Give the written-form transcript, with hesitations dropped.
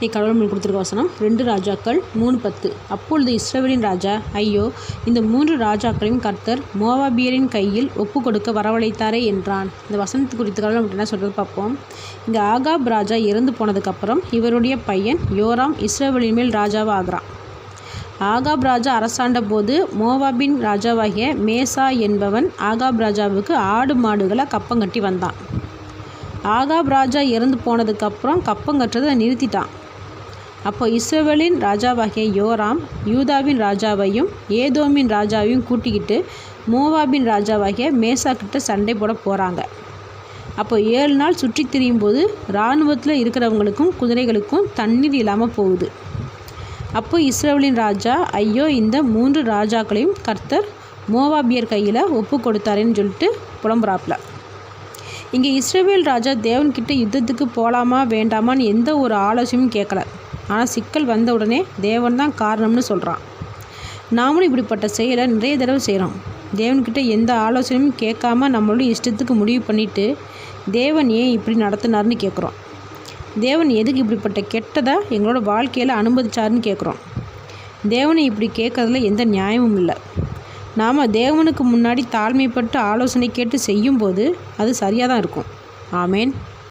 நீ கடவுள் நம்மளுக்கு கொடுத்துருக்க வசனம் 2 ராஜாக்கள் 3:10. அப்பொழுது இஸ்ரவேலின் ராஜா, ஐயோ, இந்த 3 ராஜாக்களையும் கர்த்தர் மோவாபியரின் கையில் ஒப்பு கொடுக்க வரவழைத்தாரே என்றான். இந்த வசனத்து குறித்து கடவுள் நம்மகிட்ட என்ன சொல்கிறது பார்ப்போம். இங்கே ஆகாப் ராஜா இறந்து போனதுக்கப்புறம் இவருடைய பையன் யோராம் இஸ்ரவேலின் மேல் ராஜாவாக ஆகிறான். ஆகாப் ராஜா அரசாண்ட போது மோவாபின் ராஜாவாகிய மேசா என்பவன் ஆகாப் ராஜாவுக்கு ஆடு மாடுகளை கப்பம் கட்டி வந்தான். ஆகாப் ராஜா இறந்து போனதுக்கப்புறம் கப்பம் கட்டுறதை நிறுத்திட்டான். அப்போ இஸ்ரவேலின் ராஜாவாகிய யோராம் யூதாவின் ராஜாவையும் ஏதோமின் ராஜாவையும் கூட்டிக்கிட்டு மோவாபின் ராஜாவாகிய மேசா கிட்ட சண்டை போட போகிறாங்க. அப்போ 7 நாள் சுற்றி திரியும் போது இராணுவத்தில் இருக்கிறவங்களுக்கும் குதிரைகளுக்கும் தண்ணீர் இல்லாமல் போகுது. அப்போ இஸ்ரவேலின் ராஜா, ஐயோ, இந்த 3 ராஜாக்களையும் கர்த்தர் மோவாபியர் கையில் ஒப்பு கொடுத்தாருன்னு சொல்லிட்டு புலம்புறாப்புல. இங்கே இஸ்ரவேல் ராஜா தேவன்கிட்ட யுத்தத்துக்கு போகலாமா வேண்டாமான்னு எந்த ஒரு ஆலோசனையும் கேட்கல. ஆனால் சிக்கல் வந்த உடனே தேவன் தான் காரணம்னு சொல்கிறான். நாமளும் இப்படிப்பட்ட செயலை நிறைய தடவை செய்கிறோம். தேவன்கிட்ட எந்த ஆலோசனையும் கேட்காம நம்மளுடைய இஷ்டத்துக்கு முடிவு பண்ணிவிட்டு தேவன் ஏன் இப்படி நடத்தினார்னு கேட்குறோம். தேவன் எதுக்கு இப்படிப்பட்ட கெட்டதை எங்களோட வாழ்க்கையில் அனுமதிச்சாருன்னு கேட்குறோம். தேவனை இப்படி கேட்குறதுல எந்த நியாயமும் இல்லை. நாம் தேவனுக்கு முன்னாடி தாழ்மைப்பட்டு ஆலோசனை கேட்டு செய்யும்போது அது சரியாக தான் இருக்கும். ஆமேன்.